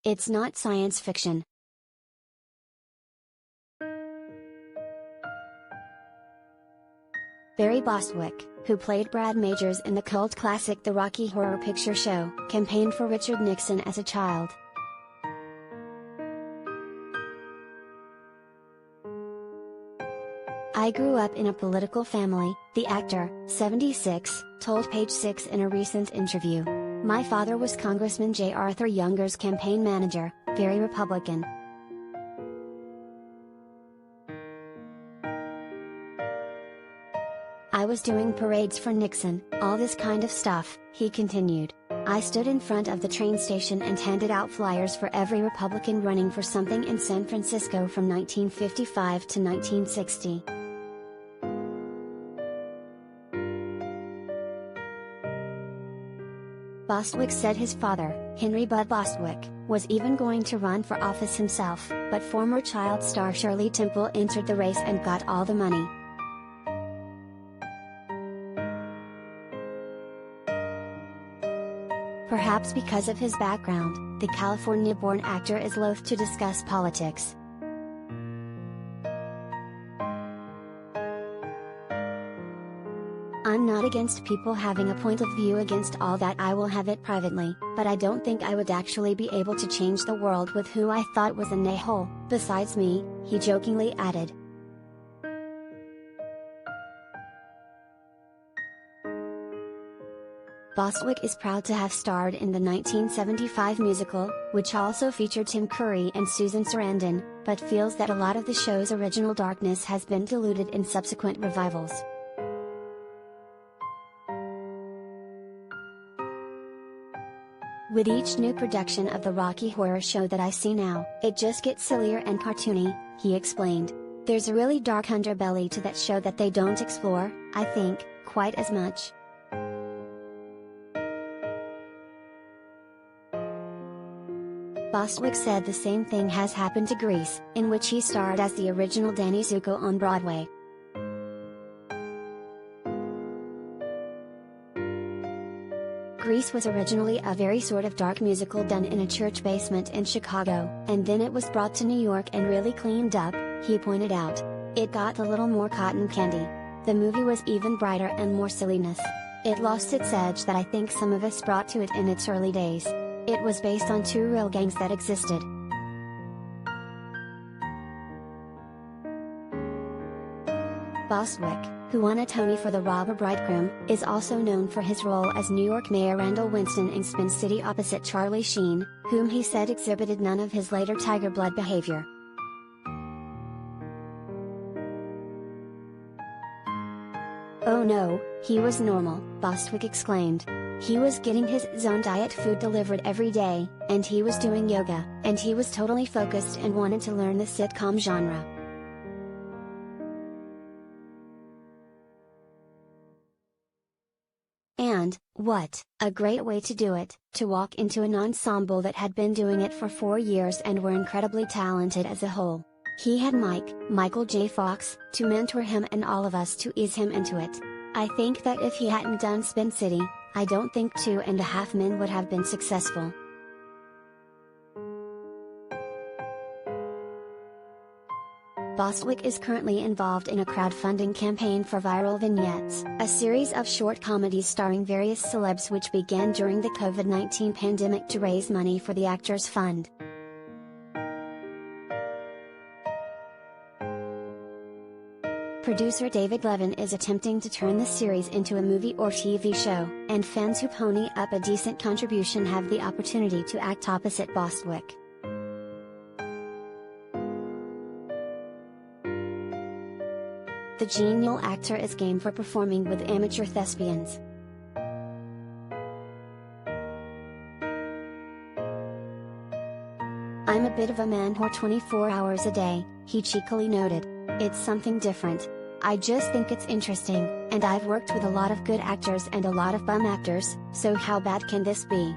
It's not science fiction. Barry Bostwick, who played Brad Majors in the cult classic The Rocky Horror Picture Show, campaigned for Richard Nixon as a child. I grew up in a political family, the actor, 76, told Page Six in a recent interview. My father was Congressman J. Arthur Younger's campaign manager, very Republican. I was doing parades for Nixon, all this kind of stuff, he continued. I stood in front of the train station and handed out flyers for every Republican running for something in San Francisco from 1955 to 1960. Bostwick said his father, Henry Bud Bostwick, was even going to run for office himself, but former child star Shirley Temple entered the race and got all the money. Perhaps because of his background, the California-born actor is loath to discuss politics. I'm not against people having a point of view against all that. I will have it privately, but I don't think I would actually be able to change the world with who I thought was an a-hole, besides me, he jokingly added. Bostwick is proud to have starred in the 1975 musical, which also featured Tim Curry and Susan Sarandon, but feels that a lot of the show's original darkness has been diluted in subsequent revivals. With each new production of the Rocky Horror Show that I see now, it just gets sillier and cartoony, he explained. There's a really dark underbelly to that show that they don't explore, I think, quite as much. Bostwick said the same thing has happened to Grease, in which he starred as the original Danny Zuko on Broadway. Grease was originally a very sort of dark musical done in a church basement in Chicago, and then it was brought to New York and really cleaned up, he pointed out. It got a little more cotton candy. The movie was even brighter and more silliness. It lost its edge that I think some of us brought to it in its early days. It was based on two real gangs that existed. Bostwick, who won a Tony for The Robber Bridegroom, is also known for his role as New York Mayor Randall Winston in Spin City opposite Charlie Sheen, whom he said exhibited none of his later Tiger Blood behavior. Oh no, he was normal, Bostwick exclaimed. He was getting his own diet food delivered every day, and he was doing yoga, and he was totally focused and wanted to learn the sitcom genre. And, what a great way to do it, to walk into an ensemble that had been doing it for 4 years and were incredibly talented as a whole. He had Michael J. Fox, to mentor him and all of us to ease him into it. I think that if he hadn't done Spin City, I don't think 2.5 Men would have been successful. Bostwick is currently involved in a crowdfunding campaign for Viral Vignettes, a series of short comedies starring various celebs which began during the COVID-19 pandemic to raise money for the Actors Fund. Producer David Levin is attempting to turn the series into a movie or TV show, and fans who pony up a decent contribution have the opportunity to act opposite Bostwick. The genial actor is game for performing with amateur thespians. I'm a bit of a man whore 24 hours a day, he cheekily noted. It's something different. I just think it's interesting, and I've worked with a lot of good actors and a lot of bum actors, so how bad can this be?